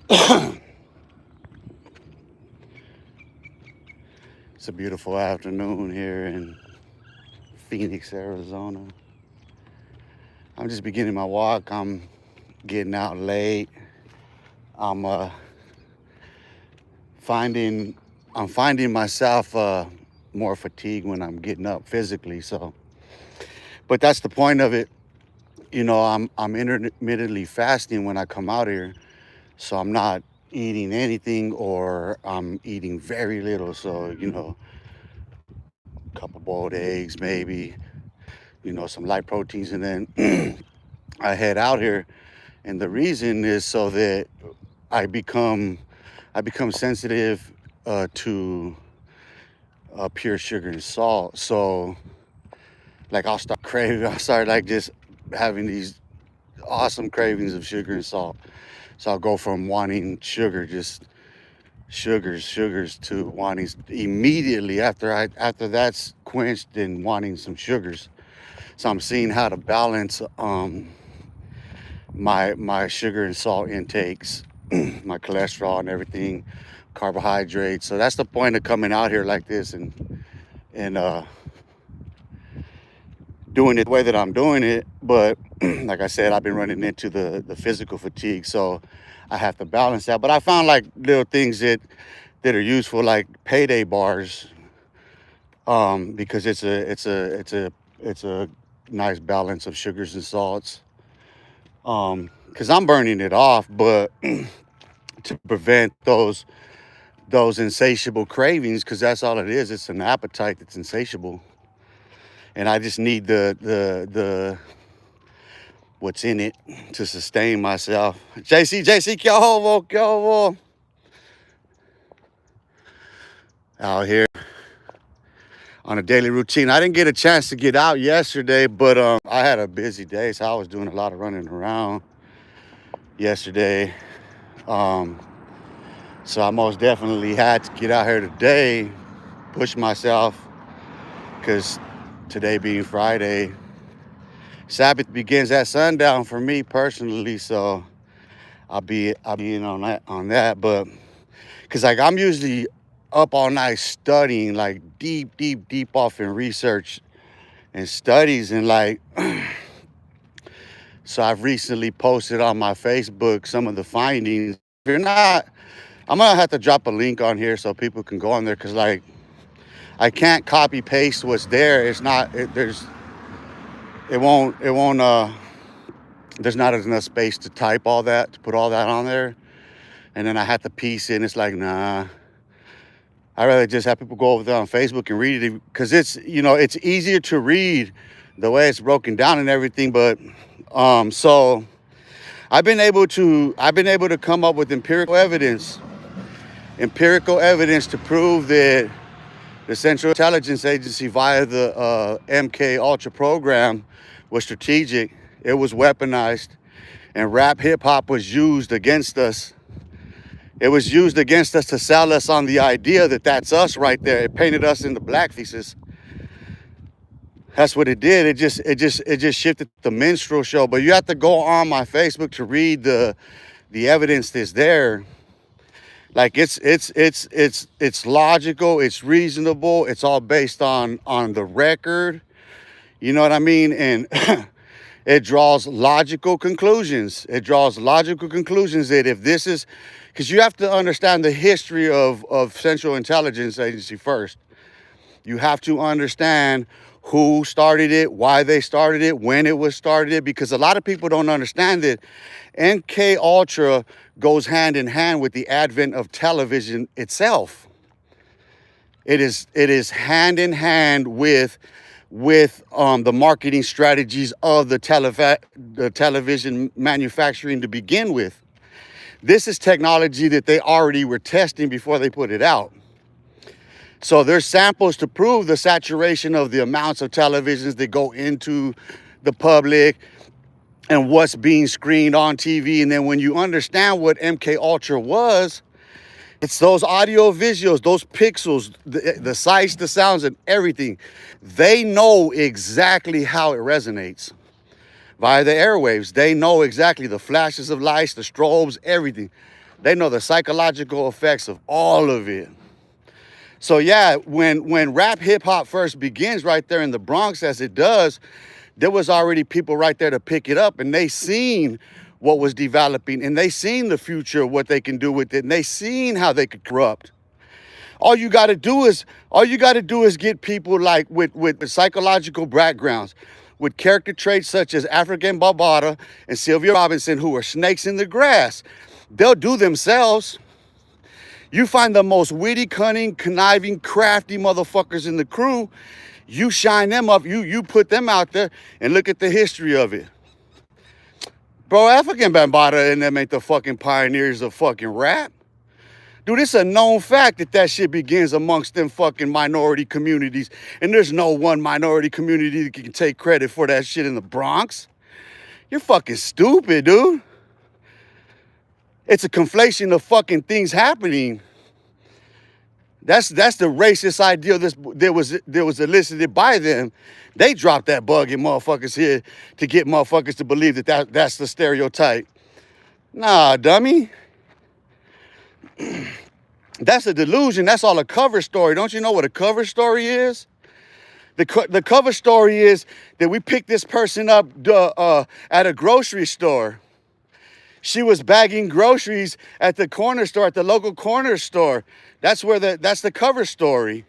It's a beautiful afternoon here in Phoenix, Arizona. I'm just beginning my walk. I'm getting out late. I'm finding I'm finding myself more fatigued when I'm getting up physically. So, but that's the point of it. I'm intermittently fasting when I come out here, so I'm not eating anything or I'm eating very little. So, a couple boiled eggs, maybe, some light proteins, and then I head out here. And the reason is so that I become I become sensitive to pure sugar and salt. So like I'll start like just having these awesome cravings of sugar and salt. So I'll go from wanting sugar, just sugars to wanting immediately after that's quenched and wanting some sugars. So I'm seeing how to balance my sugar and salt intakes, my cholesterol and everything, carbohydrates. So that's the point of coming out here like this and doing it the way that I'm doing it. But like I said, I've been running into the physical fatigue, so I have to balance that. But I found like little things that are useful, like payday bars, because it's a nice balance of sugars and salts. Because I'm burning it off, but to prevent those insatiable cravings, because that's all it is. It's an appetite that's insatiable, and I just need the what's in it to sustain myself. JC, kyo out here on a daily routine. I didn't get a chance to get out yesterday, but I had a busy day, so I was doing a lot of running around yesterday. Um, so I most definitely had to get out here today, push myself, because today being Friday, Sabbath begins at sundown for me personally. So I'll be in on that, but because like I'm usually up all night studying, like deep off in research and studies, and like so I've recently posted on my Facebook some of the findings. If you're not, I'm gonna have to drop a link on here so people can go on there, because like I can't copy paste what's there. It's not it, there's it won't there's not enough space to type all that, to put all that on there, and then I have to piece it, and it's like, nah, I'd rather just have people go over there on Facebook and read it, because it's easier to read the way it's broken down and everything. But so I've been able to come up with empirical evidence to prove that the Central Intelligence Agency, via the MK Ultra program, was strategic. It was weaponized, and rap hip hop was used against us. It was used against us to sell us on the idea that that's us right there. It painted us into black faces. That's what it did. It just shifted the minstrel show. But you have to go on my Facebook to read the evidence that's there. Like it's logical, it's reasonable, it's all based on the record. You know what I mean? And it draws logical conclusions. It draws logical conclusions that if this is, because you have to understand the history of Central Intelligence Agency first. You have to understand who started it, why they started it, when it was started, because a lot of people don't understand that MK Ultra goes hand in hand with the advent of television itself. It is hand in hand with the marketing strategies of the television manufacturing to begin with. This is technology that they already were testing before they put it out. So there's samples to prove the saturation of the amounts of televisions that go into the public and what's being screened on TV. And then when you understand what MK Ultra was, it's those audio visuals, those pixels, the sights, the sounds, and everything. They know exactly how it resonates via the airwaves. They know exactly the flashes of lights, the strobes, everything. They know the psychological effects of all of it. So yeah, when rap hip hop first begins right there in the Bronx, as it does, there was already people right there to pick it up, and they seen what was developing, and they seen the future, what they can do with it, and they seen how they could corrupt. All you got to do is get people like with psychological backgrounds, with character traits such as African Bambaataa and Sylvia Robinson, who are snakes in the grass. They'll do themselves. You find the most witty, cunning, conniving, crafty motherfuckers in the crew. You shine them up. You put them out there and look at the history of it. Bro, African Bambaataa and them ain't the fucking pioneers of fucking rap. Dude, it's a known fact that shit begins amongst them fucking minority communities. And there's no one minority community that can take credit for that shit in the Bronx. You're fucking stupid, dude. It's a conflation of fucking things happening. That's the racist ideal that was elicited by them. They dropped that bug in motherfuckers here to get motherfuckers to believe that's the stereotype. Nah, dummy. That's a delusion. That's all a cover story. Don't you know what a cover story is? The cover story is that we picked this person up at a grocery store. She was bagging groceries at the corner store, at the local corner store. That's the cover story.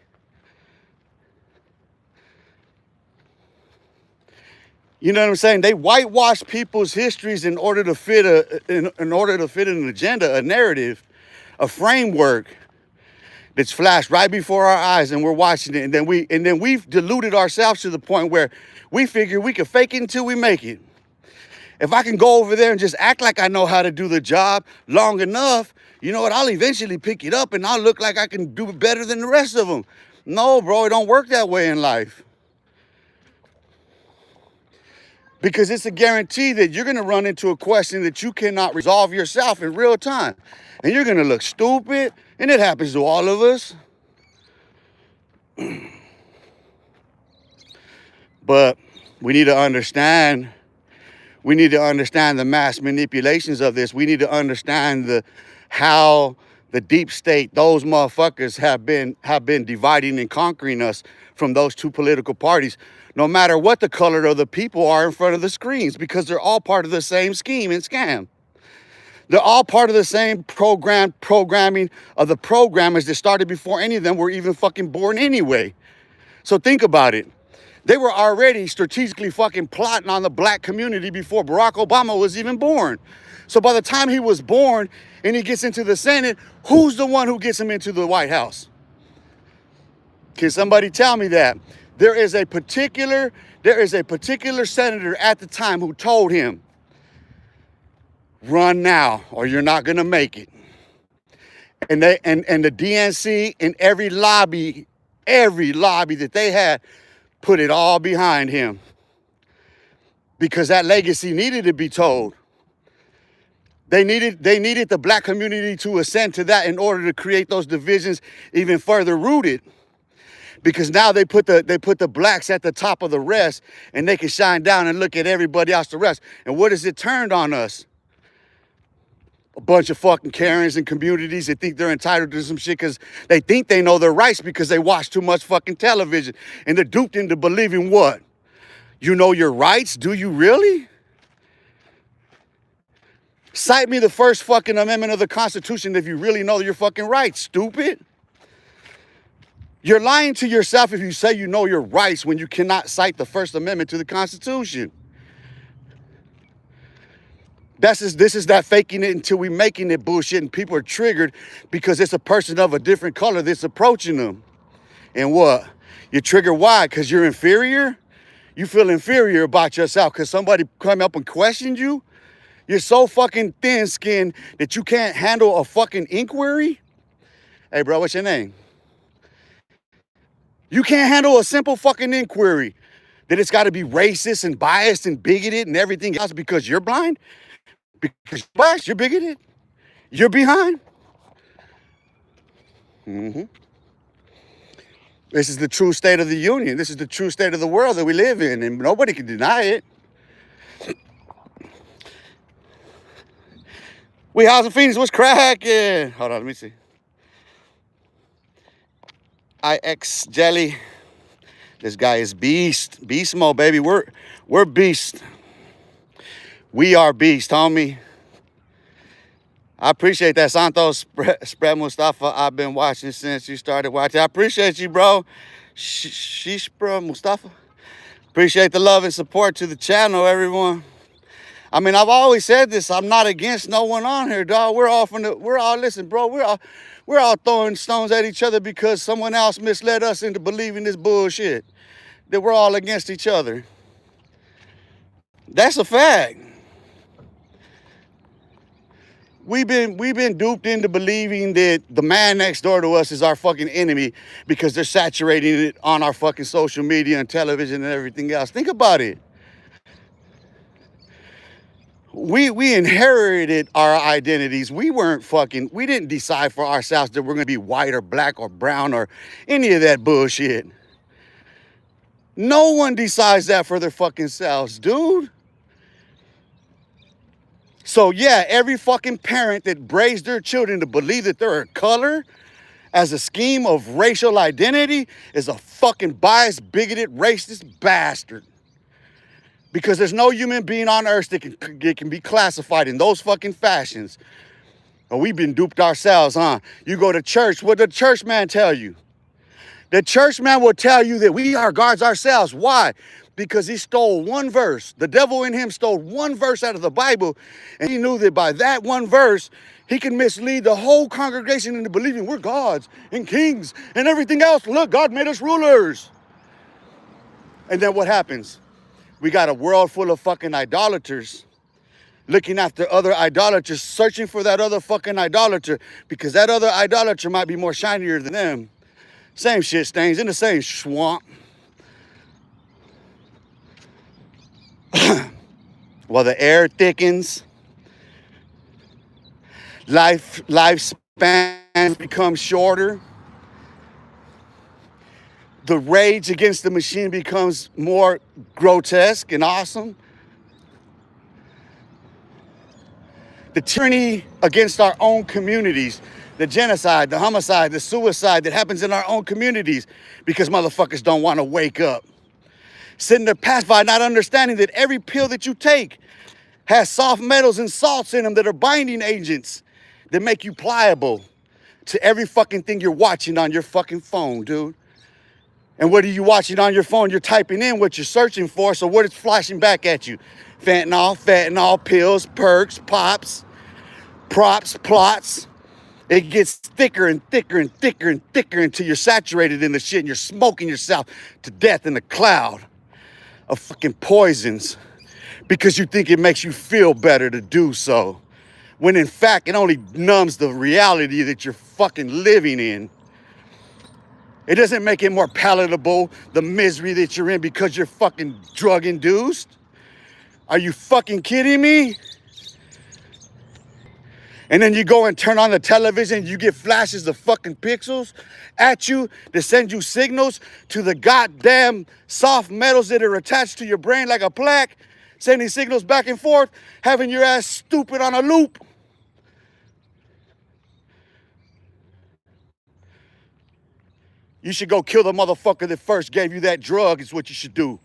You know what I'm saying? They whitewash people's histories in order to fit an agenda, a narrative, a framework that's flashed right before our eyes, and we're watching it, and then we've deluded ourselves to the point where we figure we can fake it until we make it. If I can go over there and just act like I know how to do the job long enough, you know what? I'll eventually pick it up and I'll look like I can do it better than the rest of them. No, bro, it don't work that way in life. Because it's a guarantee that you're going to run into a question that you cannot resolve yourself in real time. And you're going to look stupid. And it happens to all of us. But we need to understand the mass manipulations of this. We need to understand how the deep state, those motherfuckers have been dividing and conquering us from those two political parties, no matter what the color of the people are in front of the screens, because they're all part of the same scheme and scam. They're all part of the same programming of the programmers that started before any of them were even fucking born anyway. So think about it. They were already strategically fucking plotting on the black community before Barack Obama was even born. So by the time he was born and he gets into the Senate, who's the one who gets him into the White House? Can somebody tell me that? There is a particular senator at the time who told him, run now or you're not gonna make it. And the DNC and every lobby that they had put it all behind him, because that legacy needed to be told. They needed the black community to ascend to that in order to create those divisions even further rooted. Because now they put the blacks at the top of the rest, and they can shine down and look at everybody else the rest. And what has it turned on us? A bunch of fucking Karens and communities that think they're entitled to some shit because they think they know their rights because they watch too much fucking television. And they're duped into believing what? You know your rights? Do you really? Cite me the first fucking amendment of the Constitution if you really know your fucking rights, stupid. You're lying to yourself if you say you know your rights when you cannot cite the First Amendment to the Constitution. This is that faking it until we making it bullshit, and people are triggered because it's a person of a different color that's approaching them. And what? You're triggered why? Because you're inferior? You feel inferior about yourself because somebody come up and questioned you? You're so fucking thin-skinned that you can't handle a fucking inquiry? Hey, bro, what's your name? You can't handle a simple fucking inquiry. That it's got to be racist and biased and bigoted and everything else because you're blind? Because you're biased, you're bigoted? You're behind? This is the true state of the union. This is the true state of the world that we live in, and nobody can deny it. We House of Phoenix, what's cracking? Hold on, let me see. IX Jelly. This guy is beast. Beast mode, baby. We're beast. We are beast, homie. I appreciate that. Santos Spread Mustafa. I've been watching since you started watching. I appreciate you, bro. Shishpra Mustafa. Appreciate the love and support to the channel, everyone. I mean, I've always said this. I'm not against no one on here, dog. We're all listen, bro. We're all throwing stones at each other because someone else misled us into believing this bullshit. That we're all against each other. That's a fact. We've been duped into believing that the man next door to us is our fucking enemy because they're saturating it on our fucking social media and television and everything else. Think about it. We inherited our identities. We didn't decide for ourselves that we're gonna be white or black or brown or any of that bullshit. No one decides that for their fucking selves, dude. So yeah, every fucking parent that raised their children to believe that they're a color as a scheme of racial identity is a fucking biased, bigoted, racist bastard. Because there's no human being on earth that can be classified in those fucking fashions. And we've been duped ourselves, huh? You go to church, what did the church man tell you? The church man will tell you that we are gods ourselves. Why? Because he stole one verse. The devil in him stole one verse out of the Bible, and he knew that by that one verse, he can mislead the whole congregation into believing we're gods and kings and everything else. Look, God made us rulers. And then what happens? We got a world full of fucking idolaters looking after other idolaters, searching for that other fucking idolater because that other idolater might be more shinier than them. Same shit stains in the same swamp. While the air thickens, lifespan becomes shorter. The rage against the machine becomes more grotesque and awesome. The tyranny against our own communities, the genocide, the homicide, the suicide that happens in our own communities because motherfuckers don't want to wake up. Sitting there pacified, not understanding that every pill that you take has soft metals and salts in them that are binding agents that make you pliable to every fucking thing you're watching on your fucking phone, dude. And what are you watching on your phone? You're typing in what you're searching for, so what is flashing back at you? Fentanyl, pills, perks, pops, props, plots. It gets thicker and thicker and thicker and thicker until you're saturated in the shit and you're smoking yourself to death in a cloud of fucking poisons because you think it makes you feel better to do so. When in fact, it only numbs the reality that you're fucking living in. It doesn't make it more palatable, the misery that you're in because you're fucking drug induced. Are you fucking kidding me? And then you go and turn on the television, you get flashes of fucking pixels at you to send you signals to the goddamn soft metals that are attached to your brain like a plaque, sending signals back and forth, having your ass stupid on a loop. You should go kill the motherfucker that first gave you that drug is what you should do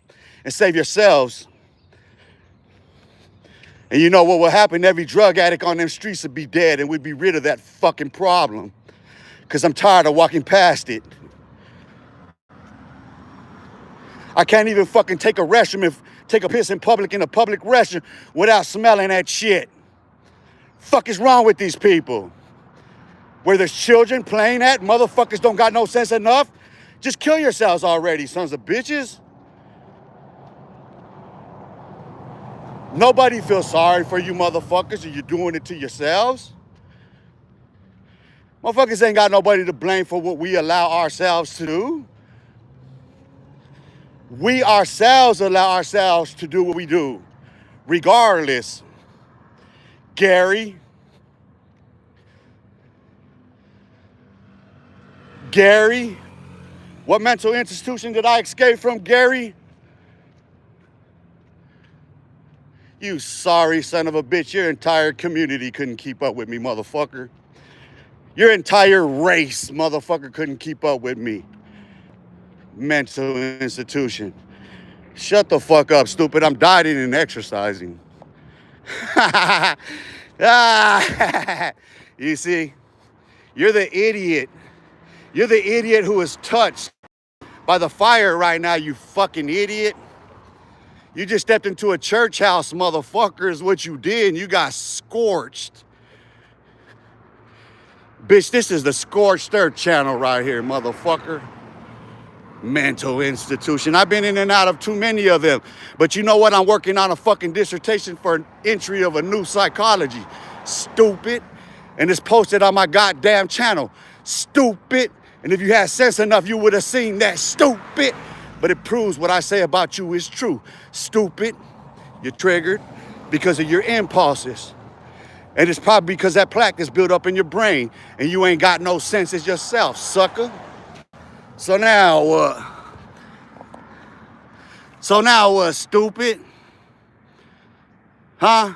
and save yourselves. And you know what will happen? Every drug addict on them streets would be dead and we'd be rid of that fucking problem. Because I'm tired of walking past it. I can't even fucking take a piss in public in a public restroom without smelling that shit. Fuck is wrong with these people? Where there's children playing at, motherfuckers don't got no sense enough. Just kill yourselves already, sons of bitches. Nobody feels sorry for you motherfuckers, and you're doing it to yourselves. Motherfuckers ain't got nobody to blame for what we allow ourselves to do. We ourselves allow ourselves to do what we do, regardless. Gary, what mental institution did I escape from, Gary? You sorry son of a bitch. Your entire community couldn't keep up with me, motherfucker. Your entire race, motherfucker, couldn't keep up with me. Mental institution. Shut the fuck up, stupid. I'm dieting and exercising. You see, you're the idiot. You're the idiot who is touched by the fire right now, you fucking idiot. You just stepped into a church house, motherfucker, is what you did, and you got scorched. Bitch, this is the Scorched Earth channel right here, motherfucker. Mental institution. I've been in and out of too many of them. But you know what? I'm working on a fucking dissertation for an entry of a new psychology. Stupid. And it's posted on my goddamn channel. Stupid. And if you had sense enough, you would have seen that. Stupid. But it proves what I say about you is true. Stupid. You're triggered because of your impulses. And it's probably because that plaque is built up in your brain and you ain't got no senses yourself, sucker. So now what? So now what, stupid? Huh?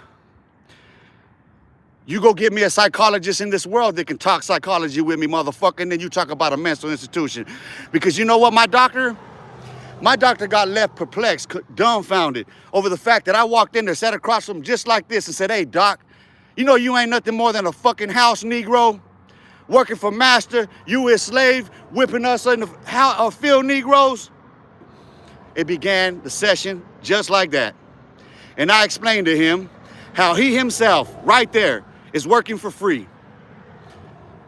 You go get me a psychologist in this world that can talk psychology with me, motherfucker, and then you talk about a mental institution. Because you know what, my doctor got left perplexed, dumbfounded over the fact that I walked in there, sat across from him just like this and said, hey, doc, you know you ain't nothing more than a fucking house Negro working for master, you his slave, whipping us in the field Negroes. It began the session just like that. And I explained to him how he himself, right there, is working for free.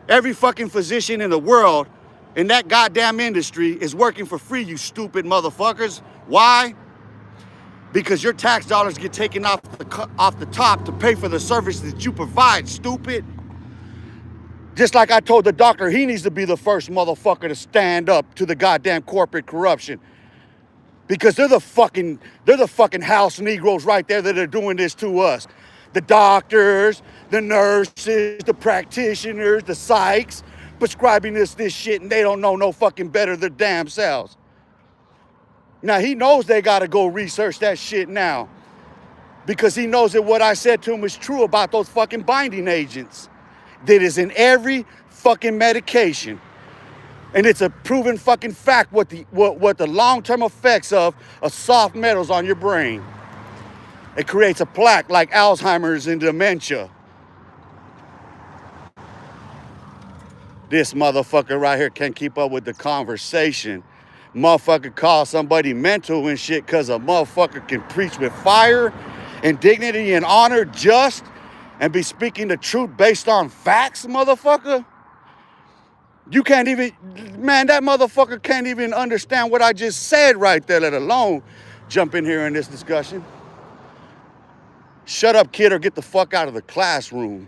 Every fucking physician in the world in that goddamn industry is working for free, you stupid motherfuckers. Why? Because your tax dollars get taken off the top to pay for the service that you provide, stupid. Just like I told the doctor, he needs to be the first motherfucker to stand up to the goddamn corporate corruption. Because they're the fucking house Negroes right there that are doing this to us. The doctors, the nurses, the practitioners, the psychs, prescribing this shit, and they don't know no fucking better than damn selves. Now, he knows they gotta go research that shit now. Because he knows that what I said to him is true about those fucking binding agents. That is in every fucking medication. And it's a proven fucking fact what the long-term effects of soft metals on your brain. It creates a plaque like Alzheimer's and dementia. This motherfucker right here can't keep up with the conversation. Motherfucker call somebody mental and shit because a motherfucker can preach with fire and dignity and honor just and be speaking the truth based on facts, motherfucker. You can't even, man, that motherfucker can't even understand what I just said right there, let alone jump in here in this discussion. Shut up, kid, or get the fuck out of the classroom.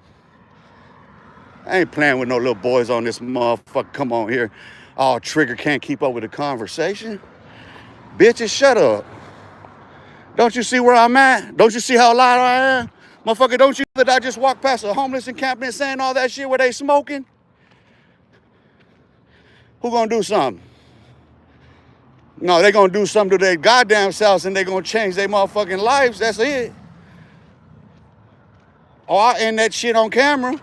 I ain't playing with no little boys on this motherfucker. Come on here. Oh, trigger, can't keep up with the conversation. Bitches, shut up. Don't you see where I'm at? Don't you see how loud I am? Motherfucker, don't you know that I just walked past a homeless encampment saying all that shit where they smoking? Who gonna do something? No, they gonna do something to their goddamn selves and they gonna change their motherfucking lives. That's it. Oh, I end that shit on camera.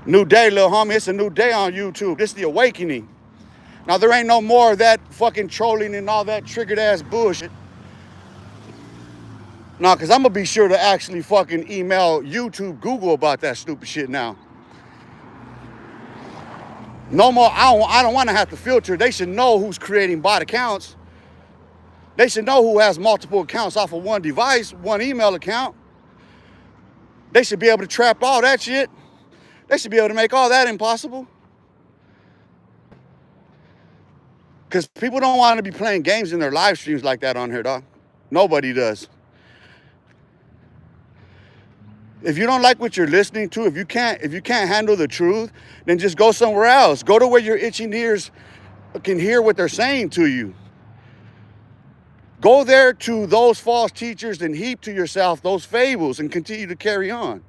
New day, little homie. It's a new day on YouTube. This is the awakening. Now, there ain't no more of that fucking trolling and all that triggered ass bullshit. No, because I'm going to be sure to actually fucking email YouTube, Google about that stupid shit now. No more. I don't want to have to filter. They should know who's creating bot accounts. They should know who has multiple accounts off of one device, one email account. They should be able to trap all that shit. They should be able to make all that impossible. Because people don't want to be playing games in their live streams like that on here, dog. Nobody does. If you don't like what you're listening to, if you can't handle the truth, then just go somewhere else. Go to where your itching ears can hear what they're saying to you. Go there to those false teachers and heap to yourself those fables and continue to carry on.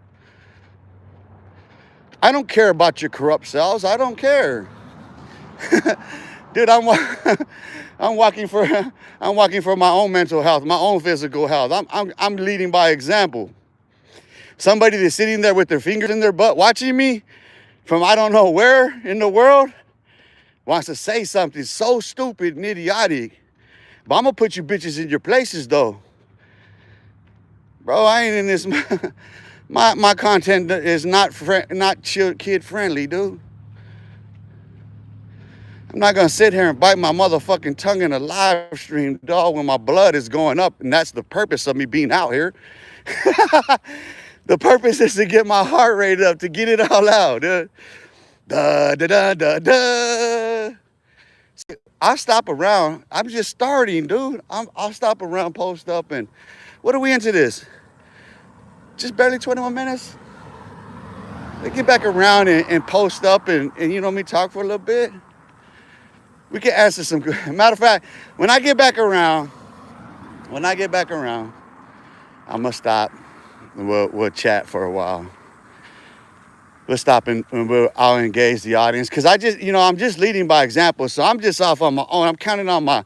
I don't care about your corrupt selves. I don't care. Dude, I'm walking for I'm walking for my own mental health, my own physical health. I'm leading by example. Somebody that's sitting there with their fingers in their butt watching me from I don't know where in the world wants to say something so stupid and idiotic. But I'm gonna put you bitches in your places though. Bro, I ain't in this. My content is not kid friendly, dude. I'm not gonna sit here and bite my motherfucking tongue in a live stream, dog, when my blood is going up, and that's the purpose of me being out here. The purpose is to get my heart rate up, to get it all out. Da da da da da. I stop around. I'm just starting, dude. I'll stop around, post up, and what are we into this? Just barely 21 minutes. They get back around and post up and you know me, talk for a little bit. We can answer some good. Matter of fact, when I get back around, I'm gonna stop and we'll chat for a while. We'll stop and I'll engage the audience because I'm just leading by example. So I'm just off on my own. I'm counting on my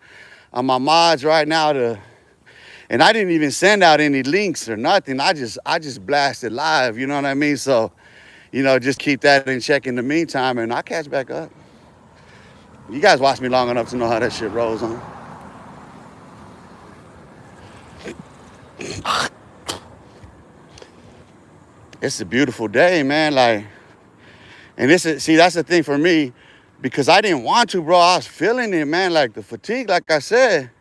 mods right now and I didn't even send out any links or nothing. I just blasted live. You know what I mean? So, just keep that in check in the meantime, and I'll catch back up. You guys watch me long enough to know how that shit rolls on. It's a beautiful day, man. And that's the thing for me, because I didn't want to, bro. I was feeling it, man. Like the fatigue, like I said.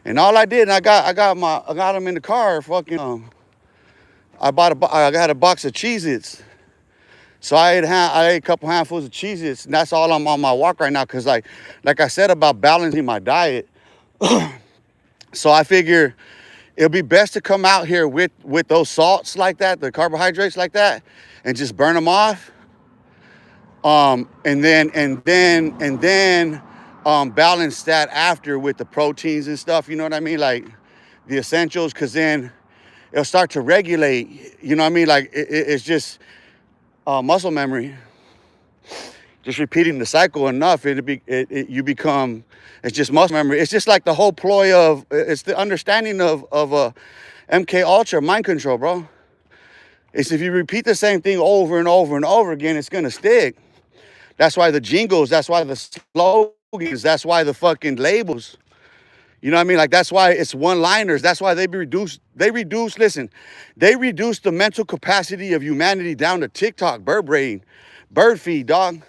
And all I did, I got them in the car. Fucking, I got a box of Cheez-Its. So I ate a couple handfuls of Cheez-Its, and that's all I'm on my walk right now. Cause like I said about balancing my diet. So I figure it'll be best to come out here with those salts like that, the carbohydrates like that, and just burn them off. And then balance that after with the proteins and stuff. You know what I mean? Like the essentials, cause then it'll start to regulate. You know what I mean? Like it's just muscle memory. Just repeating the cycle enough, you become. It's just muscle memory. It's just like the whole ploy of. It's the understanding of MK Ultra mind control, bro. It's if you repeat the same thing over and over and over again, it's gonna stick. That's why the jingles. That's why the slogans. That's why the fucking labels. You know what I mean? Like, that's why it's one-liners. That's why they reduce the mental capacity of humanity down to TikTok, bird brain, bird feed, dog.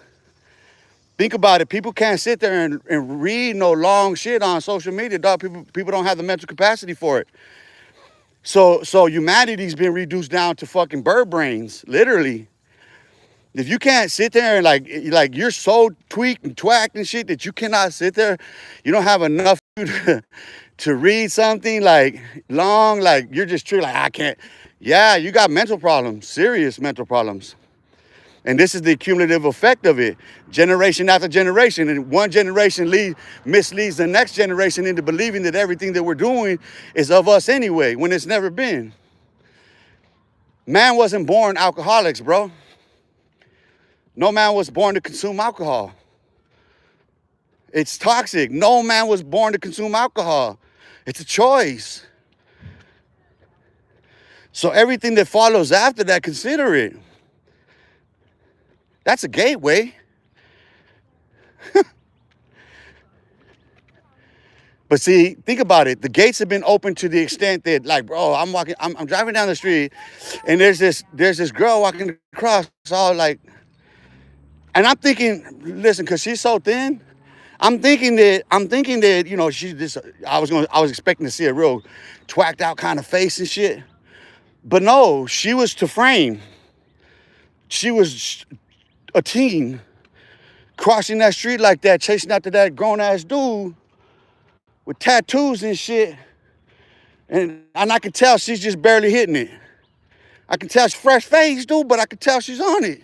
Think about it. People can't sit there and read no long shit on social media, dog. People don't have the mental capacity for it. So humanity's been reduced down to fucking bird brains, literally. If you can't sit there and like you're so tweaked and twacked and shit that you cannot sit there, you don't have enough to read something like long, like you're just true, like I can't. Yeah, you got mental problems, serious mental problems. And this is the cumulative effect of it, generation after generation. And one generation misleads the next generation into believing that everything that we're doing is of us anyway, when it's never been. Man wasn't born alcoholics, bro. No man was born to consume alcohol. It's toxic. No man was born to consume alcohol. It's a choice. So everything that follows after that, consider it. That's a gateway. But see, think about it. The gates have been opened to the extent that, like, bro, I'm driving down the street, and there's this girl walking across, all like, and I'm thinking, listen, cause she's so thin, I'm thinking that, you know, I was expecting to see a real twacked out kind of face and shit, but no, she was to frame. She was a teen crossing that street like that, chasing after that grown ass dude with tattoos and shit. And I can tell she's just barely hitting it. I can tell she's fresh face, dude, but I can tell she's on it.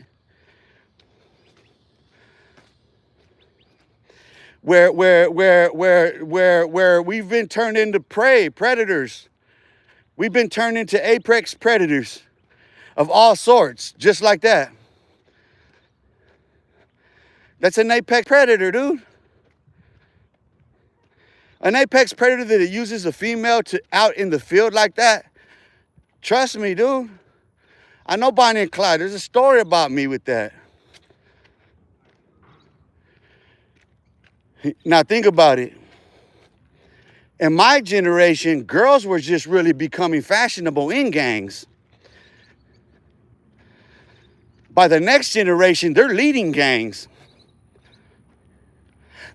Where we've been turned into predators. We've been turned into apex predators of all sorts, just like that. That's an apex predator, dude. An apex predator that uses a female to out in the field like that, trust me, dude. I know Bonnie and Clyde. There's a story about me with that. Now think about it. In my generation, girls were just really becoming fashionable in gangs. By the next generation, they're leading gangs.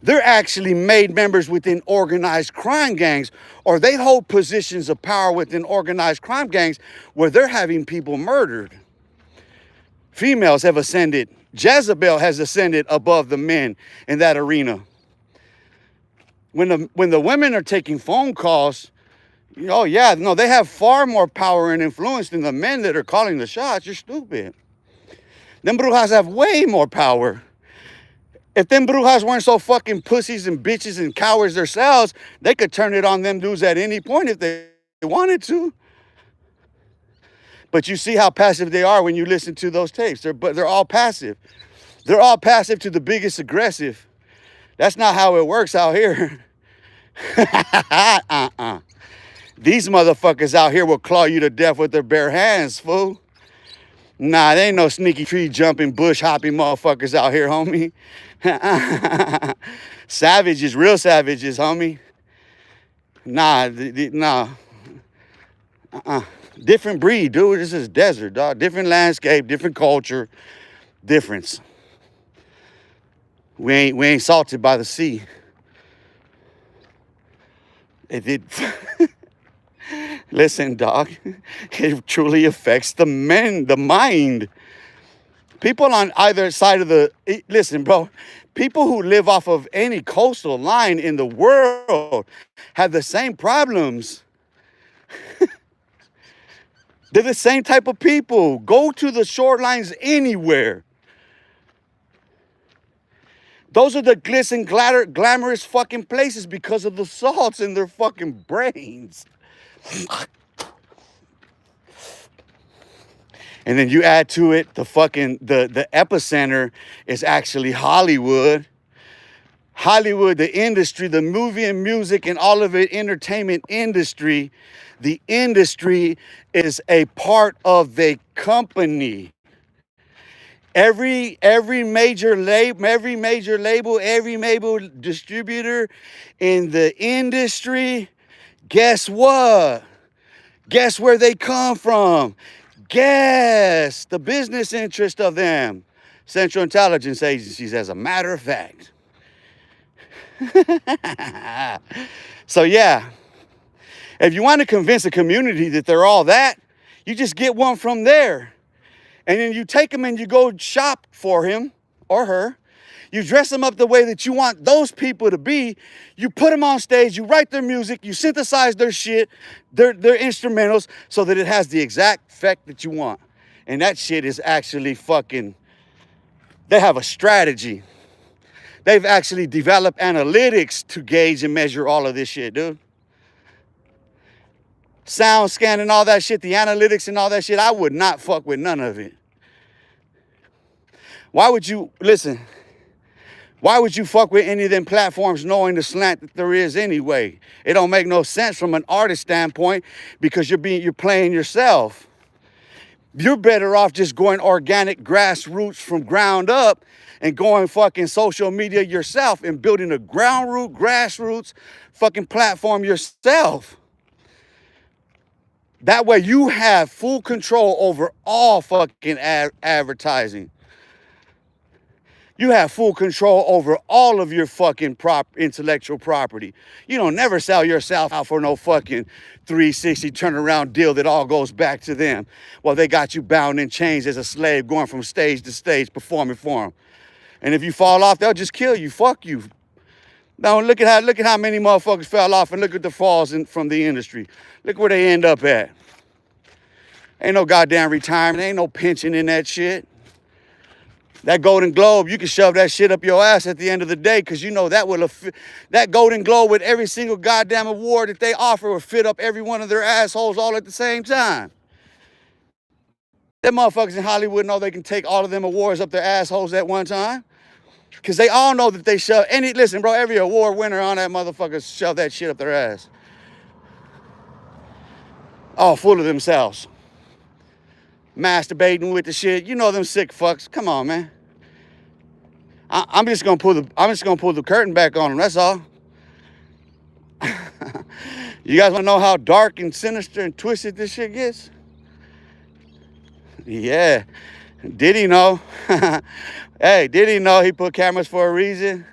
They're actually made members within organized crime gangs, or they hold positions of power within organized crime gangs where they're having people murdered. Females have ascended. Jezebel has ascended above the men in that arena. When the women are taking phone calls, oh yeah, no, they have far more power and influence than the men that are calling the shots. You're stupid. Them brujas have way more power. If them brujas weren't so fucking pussies and bitches and cowards themselves, they could turn it on them dudes at any point if they wanted to. But you see how passive they are when you listen to those tapes. They're all passive. They're all passive to the biggest aggressive. That's not how it works out here. These motherfuckers out here will claw you to death with their bare hands, fool. Nah, they ain't no sneaky tree jumping, bush hopping motherfuckers out here, homie. Savages, real savages, homie. Nah, nah. Different breed, dude. This is desert, dog. Different landscape, different culture, difference. We ain't salted by the sea. Listen, dog, it truly affects the mind. People on either side of listen, bro, people who live off of any coastal line in the world have the same problems. They're the same type of people. Go to the shorelines anywhere. Those are the glitz and glamorous fucking places because of the salts in their fucking brains. And then you add to it the epicenter is actually Hollywood. Hollywood, the industry, the movie and music and all of it, entertainment industry. The industry is a part of the company. Every major label, every major distributor in the industry, guess what? Guess where they come from? Guess the business interest of them. Central Intelligence Agencies, as a matter of fact. So yeah, if you want to convince a community that they're all that, you just get one from there. And then you take them and you go shop for him or her. You dress them up the way that you want those people to be. You put them on stage, you write their music, you synthesize their shit, their instrumentals, so that it has the exact effect that you want. And that shit is actually fucking, they have a strategy. They've actually developed analytics to gauge and measure all of this shit, dude. Sound scan and all that shit, the analytics and all that shit, I would not fuck with none of it. Why would you fuck with any of them platforms knowing the slant that there is anyway? It don't make no sense from an artist standpoint because you're playing yourself. You're better off just going organic grassroots from ground up and going fucking social media yourself and building a grassroots fucking platform yourself. That way you have full control over all fucking advertising. You have full control over all of your fucking intellectual property. You don't never sell yourself out for no fucking 360 turnaround deal that all goes back to them. Well, they got you bound in chains as a slave going from stage to stage performing for them. And if you fall off, they'll just kill you. Fuck you. Now look at how many motherfuckers fell off, and look at the falls from the industry. Look where they end up at. Ain't no goddamn retirement. Ain't no pension in that shit. That Golden Globe, you can shove that shit up your ass at the end of the day, because you know that Golden Globe with every single goddamn award that they offer will fit up every one of their assholes all at the same time. Them motherfuckers in Hollywood know they can take all of them awards up their assholes at one time. Because they all know that they shove any, listen, bro, every award winner on that motherfucker shove that shit up their ass. All full of themselves. Masturbating with the shit. You know them sick fucks. Come on, man. I'm just gonna pull the curtain back on them, that's all. You guys wanna know how dark and sinister and twisted this shit gets? Yeah. Did he know? Hey, did he know he put cameras for a reason?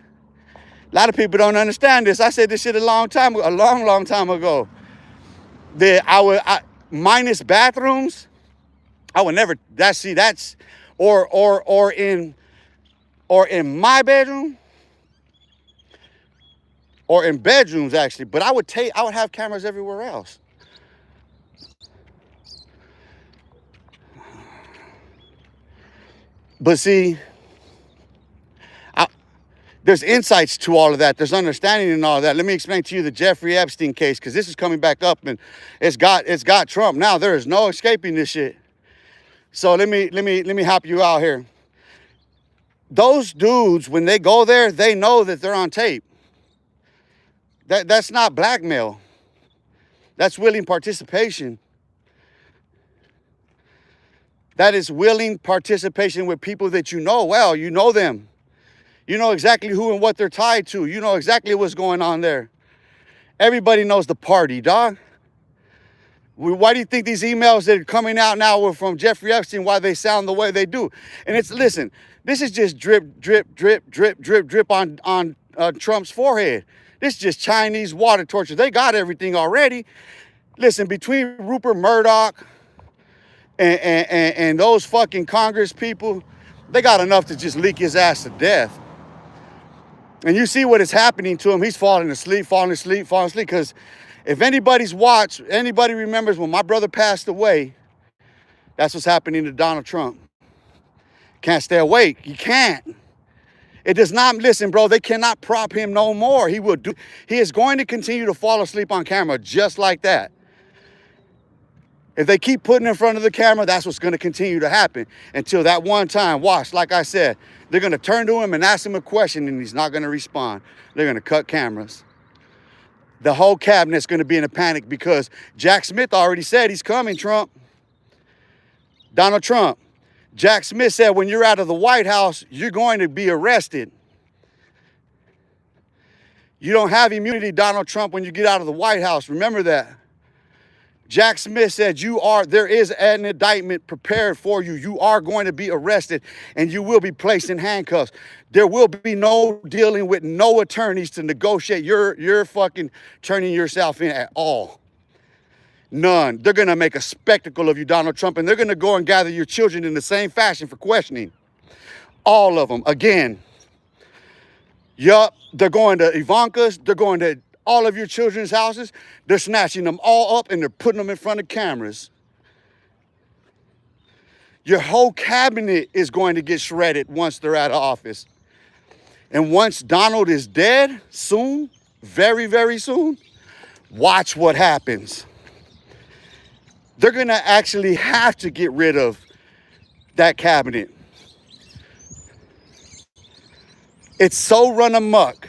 A lot of people don't understand this. I said this shit a long time ago. Minus bathrooms, I would never. Or in my bedroom, or in bedrooms actually. But I would have cameras everywhere else. But see, there's insights to all of that. There's understanding in all of that. Let me explain to you the Jeffrey Epstein case, because this is coming back up and it's got Trump. Now there is no escaping this shit. So let me help you out here. Those dudes, when they go there, they know that they're on tape. That's not blackmail. That's willing participation. That is willing participation with people that you know well. You know them. You know exactly who and what they're tied to. You know exactly what's going on there. Everybody knows the party, dog. Why do you think these emails that are coming out now were from Jeffrey Epstein, why they sound the way they do? And listen, this is just drip, drip, drip, drip, drip, drip on Trump's forehead. This is just Chinese water torture. They got everything already. Listen, between Rupert Murdoch and those fucking Congress people, they got enough to just leak his ass to death. And you see what is happening to him. He's falling asleep. Because if anybody remembers when my brother passed away, that's what's happening to Donald Trump. Can't stay awake. You can't. It does not, listen, bro, they cannot prop him no more. He is going to continue to fall asleep on camera just like that. If they keep putting in front of the camera, that's what's going to continue to happen until that one time. Watch, like I said, they're going to turn to him and ask him a question and he's not going to respond. They're going to cut cameras. The whole cabinet's going to be in a panic because Jack Smith already said he's coming, Trump. Donald Trump. Jack Smith said when you're out of the White House, you're going to be arrested. You don't have immunity, Donald Trump, when you get out of the White House. Remember that. Jack Smith said there is an indictment prepared for you. You are going to be arrested and you will be placed in handcuffs. There will be no dealing with no attorneys to negotiate your fucking turning yourself in at all. None. They're going to make a spectacle of you, Donald Trump, and they're going to go and gather your children in the same fashion for questioning. All of them. Again. Yup. They're going to Ivanka's. They're going to all of your children's houses. They're snatching them all up and they're putting them in front of cameras. Your whole cabinet is going to get shredded once they're out of office. And once Donald is dead, soon, very, very soon, watch what happens. They're going to actually have to get rid of that cabinet. It's so run amok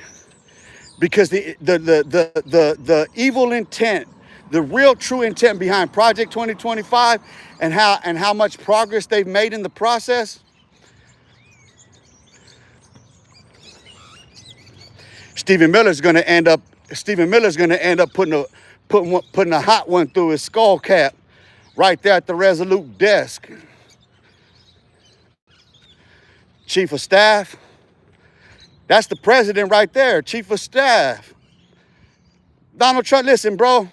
because the evil intent, the real true intent behind Project 2025 and how much progress they've made in the process. Stephen Miller's going to end up putting a hot one through his skull cap right there at the Resolute desk. Chief of Staff. That's the president right there, Chief of Staff. Donald Trump, listen, bro.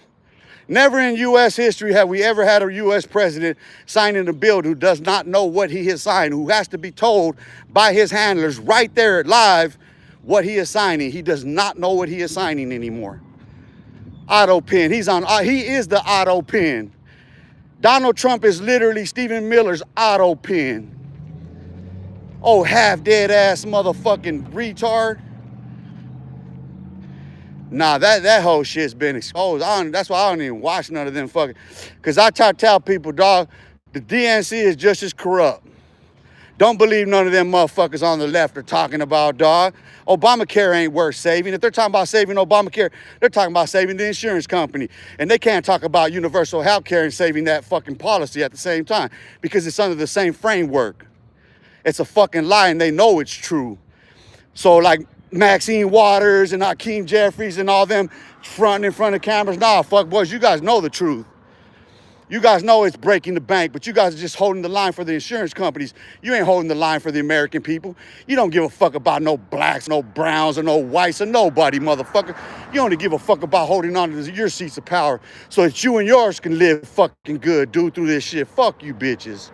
Never in U.S. history have we ever had a U.S. president signing a bill who does not know what he has signed, who has to be told by his handlers right there live what he is signing. He does not know what he is signing anymore. Auto pen. He is the auto pen. Donald Trump is literally Stephen Miller's auto pen. Oh, half-dead ass motherfucking retard. Nah, that whole shit's been exposed. That's why I don't even watch none of them fucking... Because I try to tell people, dog, the DNC is just as corrupt. Don't believe none of them motherfuckers on the left are talking about, dog. Obamacare ain't worth saving. If they're talking about saving Obamacare, they're talking about saving the insurance company. And they can't talk about universal health care and saving that fucking policy at the same time because it's under the same framework. It's a fucking lie and they know it's true. So like Maxine Waters and Hakeem Jeffries and all them fronting in front of cameras, nah, fuck boys, you guys know the truth. You guys know it's breaking the bank, but you guys are just holding the line for the insurance companies. You ain't holding the line for the American people. You don't give a fuck about no blacks, no browns, or no whites, or nobody, motherfucker. You only give a fuck about holding on to your seats of power so that you and yours can live fucking good, dude, through this shit. Fuck you bitches.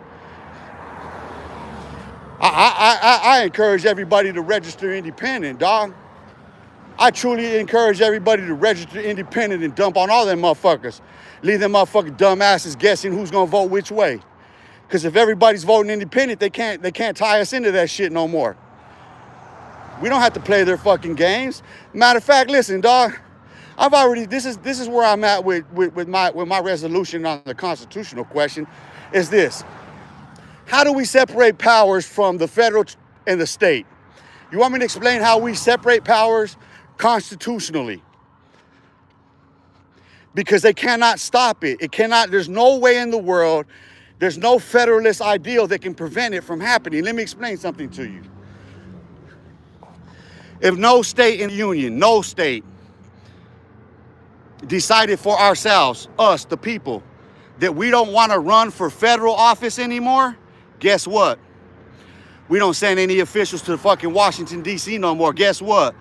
I encourage everybody to register independent, dog. I truly encourage everybody to register independent and dump on all them motherfuckers. Leave them motherfucking dumbasses guessing who's gonna vote which way. Because if everybody's voting independent, they can't tie us into that shit no more. We don't have to play their fucking games. Matter of fact, listen, dog. This is where I'm at with my resolution on the constitutional question. Is this: how do we separate powers from the federal and the state? You want me to explain how we separate powers constitutionally? Because they cannot stop it. There's no way in the world, there's no federalist ideal that can prevent it from happening. Let me explain something to you. If no state in the union, no state, decided for ourselves, us, the people, that we don't want to run for federal office anymore, guess what? We don't send any officials to fucking Washington, D.C. no more. Guess what?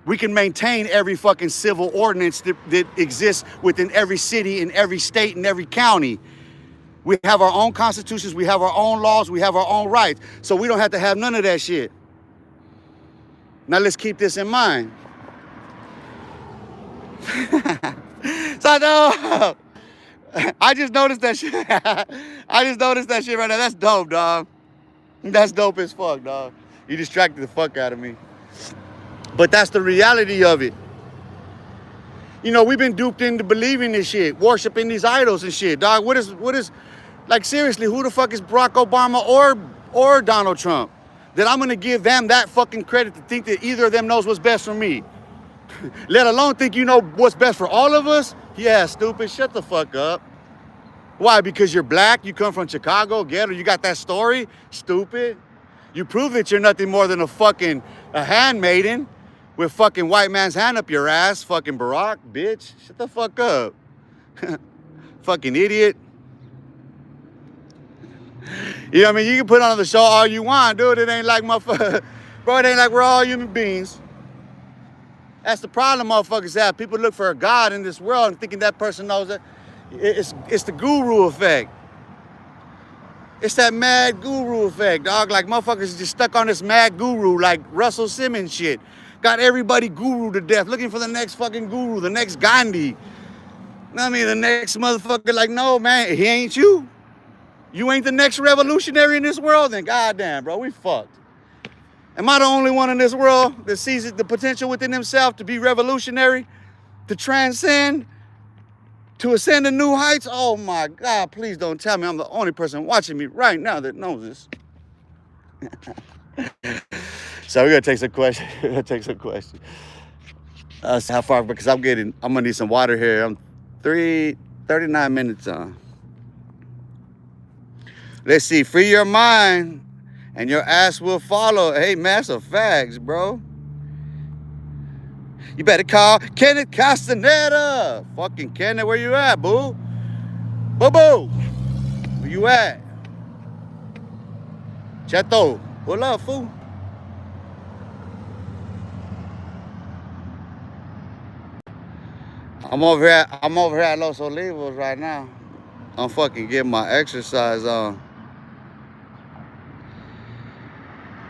We can maintain every fucking civil ordinance that exists within every city, in every state, in every county. We have our own constitutions, we have our own laws, we have our own rights. So we don't have to have none of that shit. Now let's keep this in mind. So I just noticed that shit. I just noticed that shit right now. That's dope, dog. That's dope as fuck, dog. You distracted the fuck out of me. But that's the reality of it. You know, we've been duped into believing this shit, worshiping these idols and shit, dog. What is, like seriously, who the fuck is Barack Obama or Donald Trump? That I'm gonna give them that fucking credit to think that either of them knows what's best for me. Let alone think you know what's best for all of us? Yeah, stupid, shut the fuck up. Why? Because you're black, you come from Chicago, ghetto, you got that story? Stupid. You prove that you're nothing more than a handmaiden with fucking white man's hand up your ass, fucking Barack, bitch. Shut the fuck up. Fucking idiot. You know what I mean? You can put on the show all you want, dude. It ain't like motherfucker. Bro, it ain't like we're all human beings. That's the problem motherfuckers have. People look for a God in this world and thinking that person knows that. It's the guru effect. It's that mad guru effect, dog. Like motherfuckers is just stuck on this mad guru, like Russell Simmons shit. Got everybody guru to death, looking for the next fucking guru, the next Gandhi. You know what I mean? The next motherfucker, like, no, man, he ain't you. You ain't the next revolutionary in this world, then goddamn, bro, we fucked. Am I the only one in this world that sees the potential within himself to be revolutionary, to transcend, to ascend to new heights? Oh my God, please don't tell me I'm the only person watching me right now that knows this. So we're gonna take some questions. How far? Because I'm gonna need some water here. I'm 39 minutes on. Let's see. Free your mind, and your ass will follow. Hey, massive facts, bro. You better call Kenneth Castaneda. Fucking Kenneth, where you at, boo? Boo-boo. Where you at? Cheto, pull up, fool. I'm over here at Los Olivos right now. I'm fucking getting my exercise on.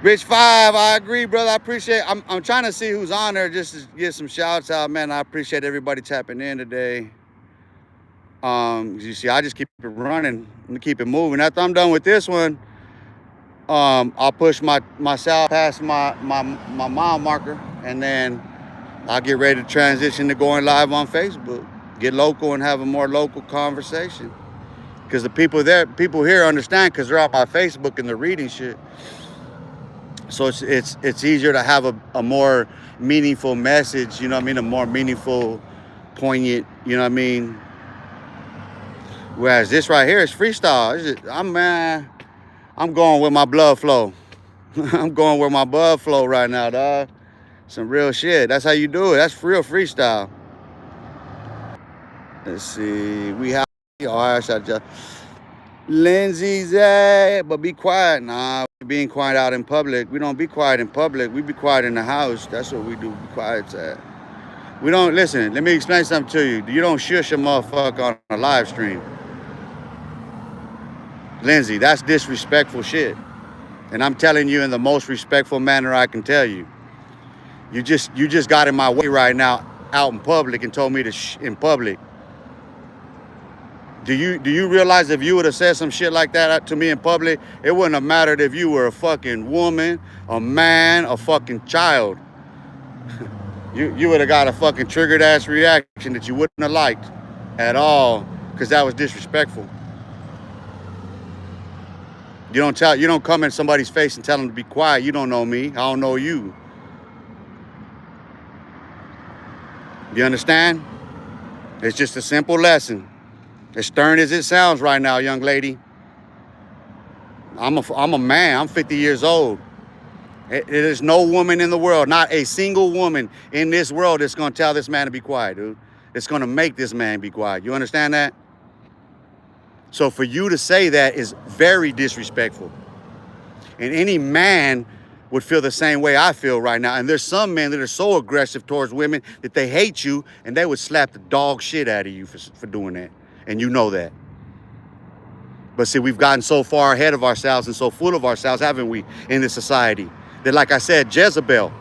Rich 5, I agree, brother. I appreciate. I'm trying to see who's on there just to get some shouts out, man. I appreciate everybody tapping in today. You see, I just keep it running and keep it moving. After I'm done with this one, I'll push myself past my mile marker, and then I'll get ready to transition to going live on Facebook. Get local and have a more local conversation. Because the people here understand because they're on my Facebook and they're reading shit. So it's easier to have a more meaningful message, you know what I mean? A more meaningful, poignant, you know what I mean? Whereas this right here is freestyle. I'm going with my blood flow. I'm going with my blood flow right now, dog. Some real shit. That's how you do it. That's real freestyle. Let's see. We have Lindsay's but be quiet. Nah, being quiet out in public. We don't be quiet in public. We be quiet in the house. That's what we do. Be quiet at. We don't listen. Let me explain something to you. You don't shush a motherfucker on a live stream. Lindsay, that's disrespectful shit. And I'm telling you in the most respectful manner I can tell you. You just got in my way right now out in public and told me to in public. Do you realize if you would have said some shit like that to me in public, it wouldn't have mattered if you were a fucking woman, a man, a fucking child. You would have got a fucking triggered ass reaction that you wouldn't have liked at all, because that was disrespectful. You don't come in somebody's face and tell them to be quiet. You don't know me. I don't know you. You understand? It's just a simple lesson. As stern as it sounds right now, young lady. I'm a man. I'm 50 years old. There's no woman in the world, not a single woman in this world that's going to tell this man to be quiet, dude. It's going to make this man be quiet. You understand that? So for you to say that is very disrespectful. And any man would feel the same way I feel right now. And there's some men that are so aggressive towards women that they hate you and they would slap the dog shit out of you for doing that. And you know that. But see, we've gotten so far ahead of ourselves and so full of ourselves, haven't we, in this society? That, like I said, Jezebel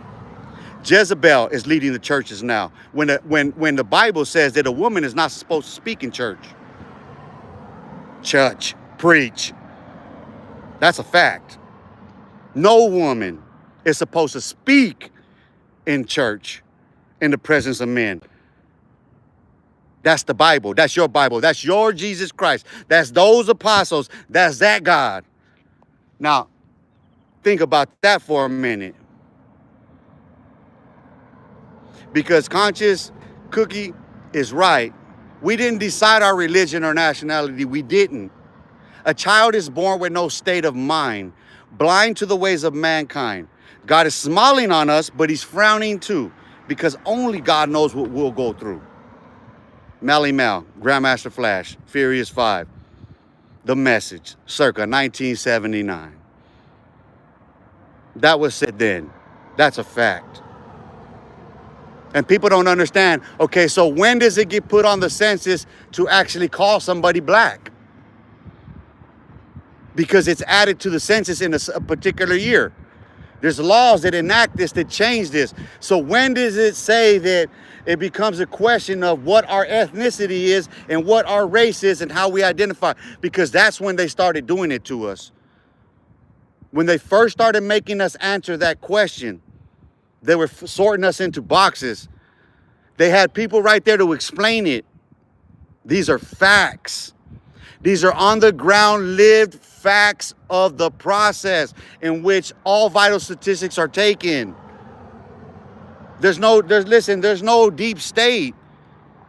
is leading the churches now. When the Bible says that a woman is not supposed to speak in church. Church, preach. That's a fact. No woman is supposed to speak in church in the presence of men. That's the Bible. That's your Bible. That's your Jesus Christ. That's those apostles. That's that God. Now, think about that for a minute. Because Conscious Cookie is right. We didn't decide our religion or nationality. We didn't. A child is born with no state of mind, blind to the ways of mankind. God is smiling on us, but he's frowning too, because only God knows what we'll go through. Melly Mel, Grandmaster Flash, Furious 5. The Message, circa 1979. That was said then. That's a fact. And people don't understand, okay, so when does it get put on the census to actually call somebody black? Because it's added to the census in a particular year. There's laws that enact this, that change this. So when does it say that it becomes a question of what our ethnicity is and what our race is and how we identify? Because that's when they started doing it to us. When they first started making us answer that question, they were sorting us into boxes. They had people right there to explain it. These are facts. These are on the ground lived facts of the process in which all vital statistics are taken. There's no deep state.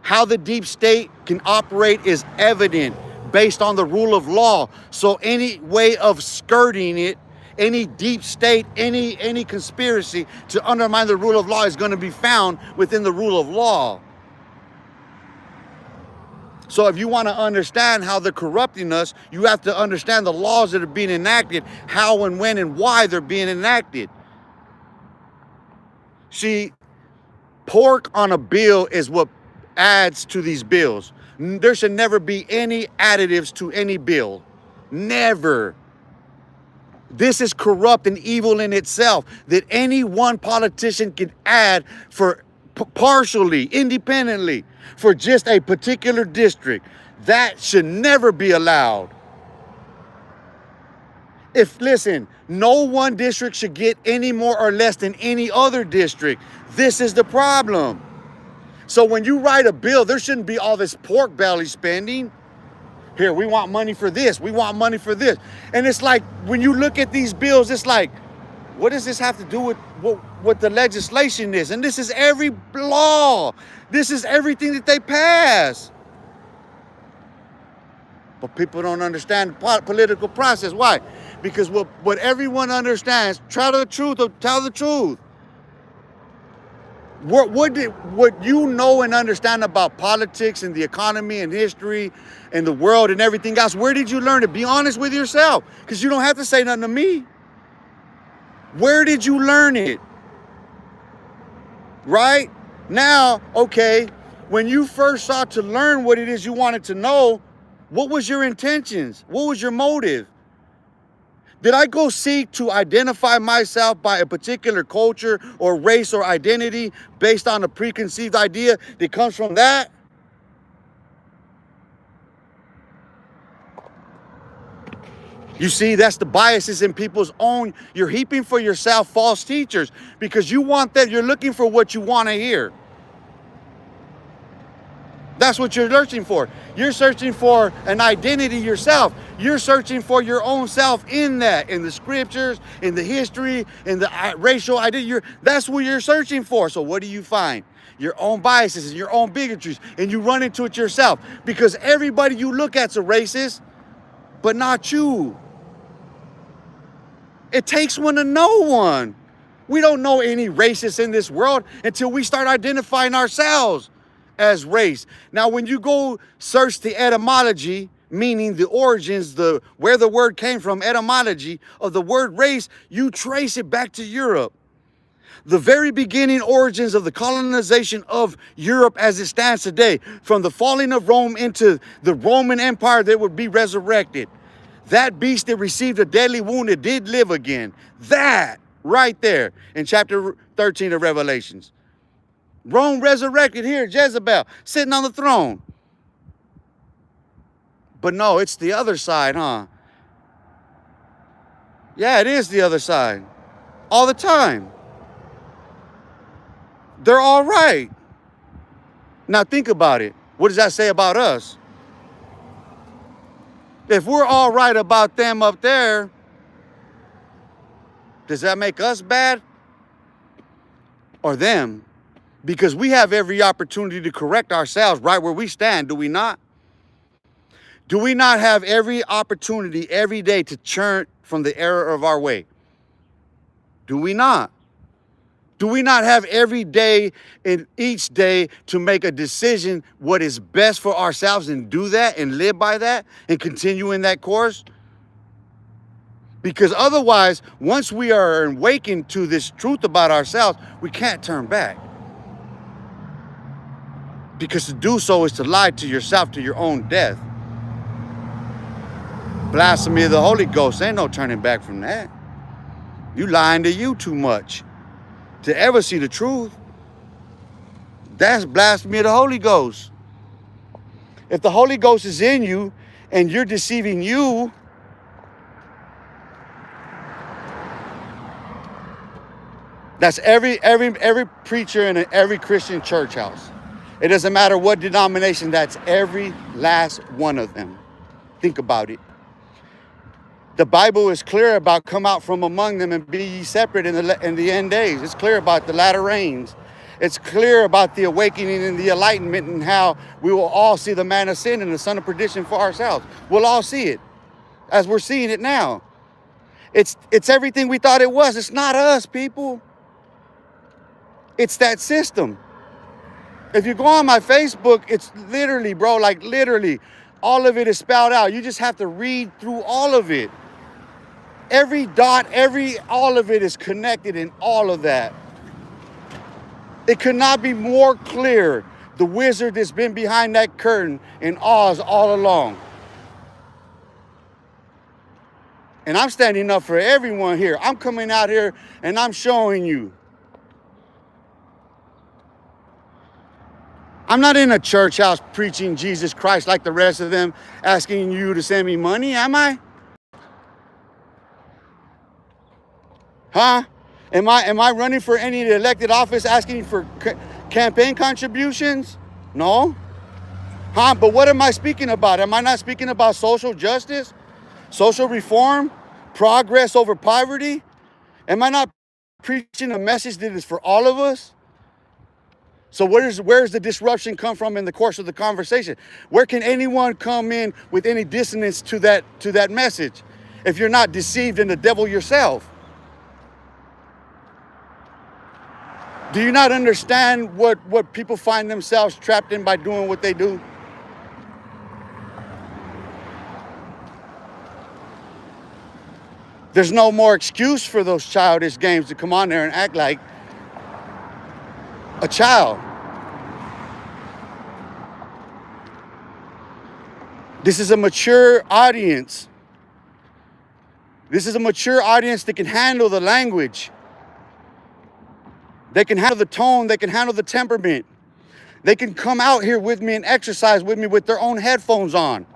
How the deep state can operate is evident based on the rule of law. So any way of skirting it, any deep state, any conspiracy to undermine the rule of law is going to be found within the rule of law. So if you want to understand how they're corrupting us, you have to understand the laws that are being enacted, how and when and why they're being enacted. See, pork on a bill is what adds to these bills. There should never be any additives to any bill. Never. This is corrupt and evil in itself, that any one politician can add for partially, independently, for just a particular district. That should never be allowed. Listen, no one district should get any more or less than any other district. This is the problem. So when you write a bill, there shouldn't be all this pork belly spending. Here, we want money for this. We want money for this. And it's like, when you look at these bills, it's like, what does this have to do with what the legislation is? And this is every law. This is everything that they pass. But people don't understand the political process. Why? Because what everyone understands, tell the truth or tell the truth. What you know and understand about politics and the economy and history and the world and everything else, where did you learn it? Be honest with yourself, because you don't have to say nothing to me. Where did you learn it? Right? Now, okay, when you first sought to learn what it is you wanted to know, what was your intentions? What was your motive? Did I go seek to identify myself by a particular culture or race or identity based on a preconceived idea that comes from that? You see, that's the biases in people's own. You're heaping for yourself false teachers because you want that. You're looking for what you want to hear. That's what you're searching for. You're searching for an identity yourself. You're searching for your own self in that, in the scriptures, in the history, in the racial identity. That's what you're searching for. So what do you find? Your own biases and your own bigotries. And you run into it yourself. Because everybody you look at's a racist, but not you. It takes one to know one. We don't know any racists in this world until we start identifying ourselves as race. Now, when you go search the etymology, meaning the origins, where the word came from, etymology of the word race, you trace it back to Europe. The very beginning origins of the colonization of Europe as it stands today, from the falling of Rome into the Roman Empire that would be resurrected. That beast that received a deadly wound that did live again. That right there in chapter 13 of Revelations. Rome resurrected here, Jezebel, sitting on the throne. But no, it's the other side, huh? Yeah, it is the other side. All the time. They're all right. Now think about it. What does that say about us? If we're all right about them up there, does that make us bad? Or them? Because we have every opportunity to correct ourselves right where we stand, do we not? Do we not have every opportunity every day to turn from the error of our way? Do we not? Do we not have every day and each day to make a decision what is best for ourselves and do that and live by that and continue in that course? Because otherwise, once we are awakened to this truth about ourselves, we can't turn back. Because to do so is to lie to yourself to your own death. Blasphemy of the Holy Ghost, ain't no turning back from that. You lying to you too much to ever see the truth. That's blasphemy of the Holy Ghost. If the Holy Ghost is in you and you're deceiving you, that's every preacher in every Christian church house. It doesn't matter what denomination, that's every last one of them. Think about it. The Bible is clear about come out from among them and be ye separate in the end days. It's clear about the latter rains. It's clear about the awakening and the enlightenment and how we will all see the man of sin and the son of perdition for ourselves. We'll all see it as we're seeing it now. It's everything we thought it was. It's not us, people. It's that system. If you go on my Facebook, it's literally, bro, like literally, all of it is spelled out. You just have to read through all of it. Every dot, all of it is connected in all of that. It could not be more clear. The wizard that's been behind that curtain in Oz all along. And I'm standing up for everyone here. I'm coming out here and I'm showing you. I'm not in a church house preaching Jesus Christ like the rest of them, asking you to send me money, am I? Huh? Am I running for any elected office asking for campaign contributions? No. Huh? But what am I speaking about? Am I not speaking about social justice, social reform, progress over poverty? Am I not preaching a message that is for all of us? So where's the disruption come from in the course of the conversation? Where can anyone come in with any dissonance to that message if you're not deceived in the devil yourself? Do you not understand what people find themselves trapped in by doing what they do? There's no more excuse for those childish games to come on there and act like a child. This is a mature audience. This is a mature audience that can handle the language. They can handle the tone. They can handle the temperament. They can come out here with me and exercise with me with their own headphones on.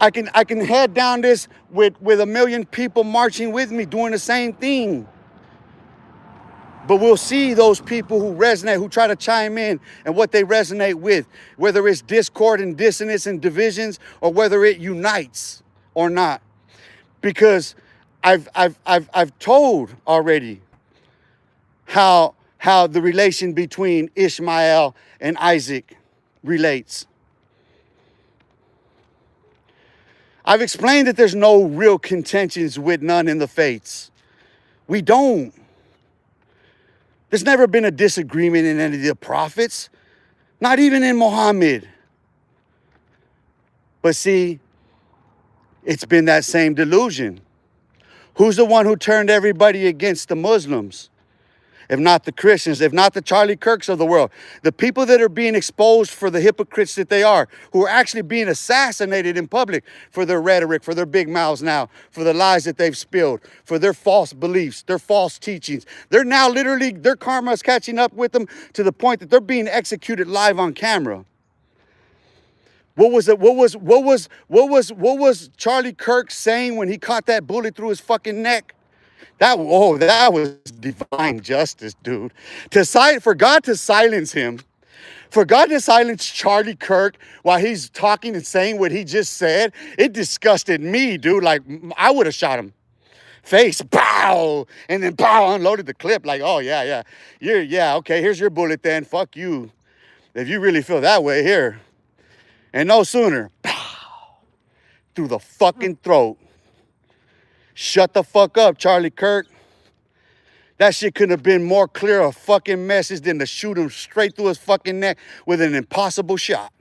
I can head down this with a million people marching with me doing the same thing. But we'll see those people who resonate, who try to chime in and what they resonate with, whether it's discord and dissonance and divisions or whether it unites or not. Because I've told already how the relation between Ishmael and Isaac relates. I've explained that there's no real contentions with none in the faiths. We don't. There's never been a disagreement in any of the prophets, not even in Muhammad. But see, it's been that same delusion. Who's the one who turned everybody against the Muslims? If not the Christians, if not the Charlie Kirks of the world, the people that are being exposed for the hypocrites that they are, who are actually being assassinated in public for their rhetoric, for their big mouths now, for the lies that they've spilled, for their false beliefs, their false teachings. They're now literally, their karma is catching up with them to the point that they're being executed live on camera. What was Charlie Kirk saying when he caught that bullet through his fucking neck? That was divine justice, dude. For God to silence him, for God to silence Charlie Kirk while he's talking and saying what he just said, it disgusted me, dude. Like, I would have shot him. Face, pow, and then pow, unloaded the clip. Like, oh, yeah. Okay, here's your bullet then. Fuck you. If you really feel that way, here. And no sooner, pow, through the fucking throat. Shut the fuck up, Charlie Kirk. That shit couldn't have been more clear a fucking message than to shoot him straight through his fucking neck with an impossible shot.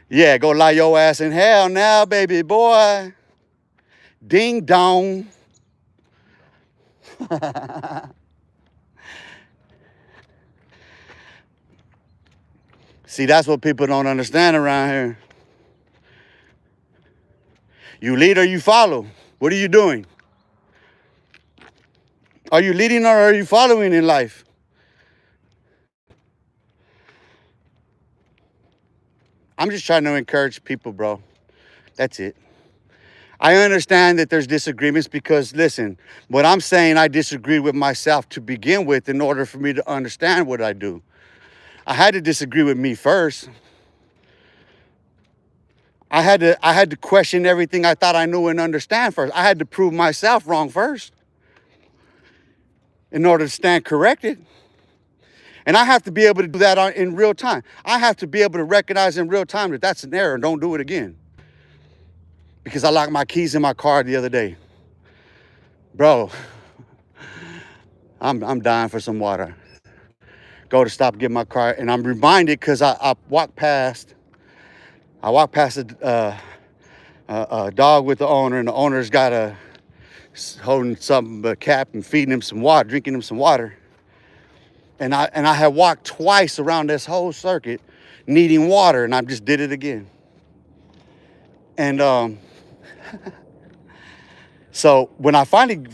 Yeah, go lie your ass in hell now, baby boy. Ding dong. See, that's what people don't understand around here. You lead or you follow. What are you doing? Are you leading or are you following in life? I'm just trying to encourage people, bro. That's it. I understand that there's disagreements because, listen, what I'm saying, I disagree with myself to begin with in order for me to understand what I do. I had to disagree with me first. I had to question everything I thought I knew and understand first. I had to prove myself wrong first in order to stand corrected. And I have to be able to do that in real time. I have to be able to recognize in real time that that's an error and don't do it again. Because I locked my keys in my car the other day. Bro, I'm dying for some water. Go to stop, get my car, and I'm reminded because I walked past a dog with the owner, and the owner's got holding a cap and feeding him some water, drinking him some water. And I had walked twice around this whole circuit needing water, and I just did it again. And so when I finally,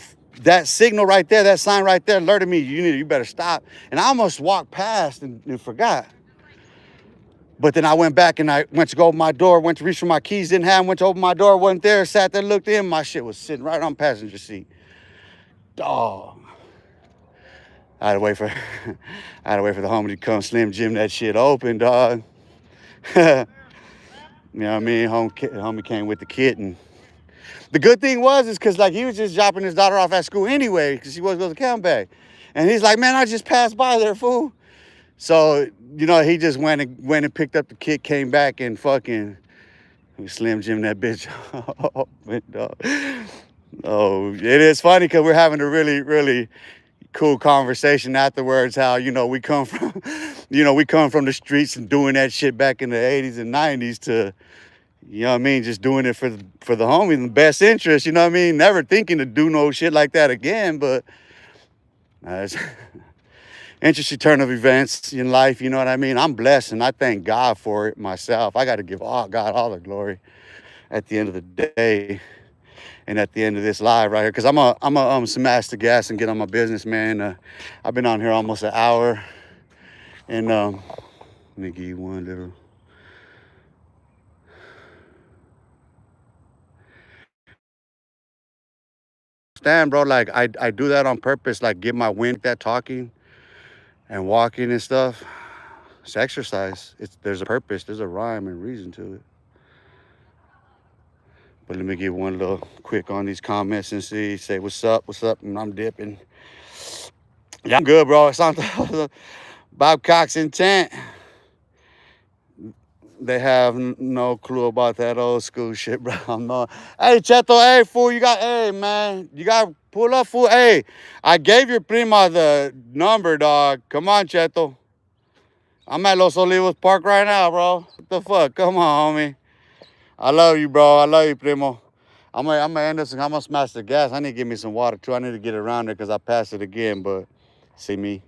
that signal right there, that sign right there alerted me, you better stop. And I almost walked past and forgot. But then I went back and I went to go open my door, went to reach for my keys, didn't have them, went to open my door, wasn't there, sat there, looked in, my shit was sitting right on the passenger seat. Dog. I had to wait for I had to wait for the homie to come Slim Jim that shit open, dog. You know what I mean? Homie came with the kit, and the good thing is because like he was just dropping his daughter off at school anyway because she was going to come back, and he's like, man, I just passed by there, fool. So you know he just went and picked up the kit, came back, and fucking Slim Jim that bitch open, dog. Oh, it is funny because we're having a really, really cool conversation afterwards. How we come from, we come from the streets and doing that shit back in the 80s and 90s to, you know what I mean, just doing it for the homie in the best interest. You know what I mean, never thinking to do no shit like that again. But it's interesting turn of events in life. You know what I mean. I'm blessed and I thank God for it myself. I got to give God all the glory at the end of the day. And at the end of this live right here, because I'm a smash the gas and get on my business, man. I've been on here almost an hour, and let me give you one little. Stand, bro. Like I do that on purpose, like get my wind that talking and walking and stuff. It's exercise. There's a purpose, there's a rhyme and reason to it. But let me give one little quick on these comments and say what's up, and I'm dipping. Yeah, I'm good, bro. It's on Bob Cox intent. They have no clue about that old school shit, bro. I'm not. Hey, Cheto, hey, fool, hey, man, you got to pull up, fool. Hey, I gave your prima the number, dog. Come on, Cheto. I'm at Los Olivos Park right now, bro. What the fuck? Come on, homie. I love you, bro. I love you, primo. I'm gonna end this and I'm gonna smash the gas. I need to give me some water too. I need to get around there because I passed it again, but see me.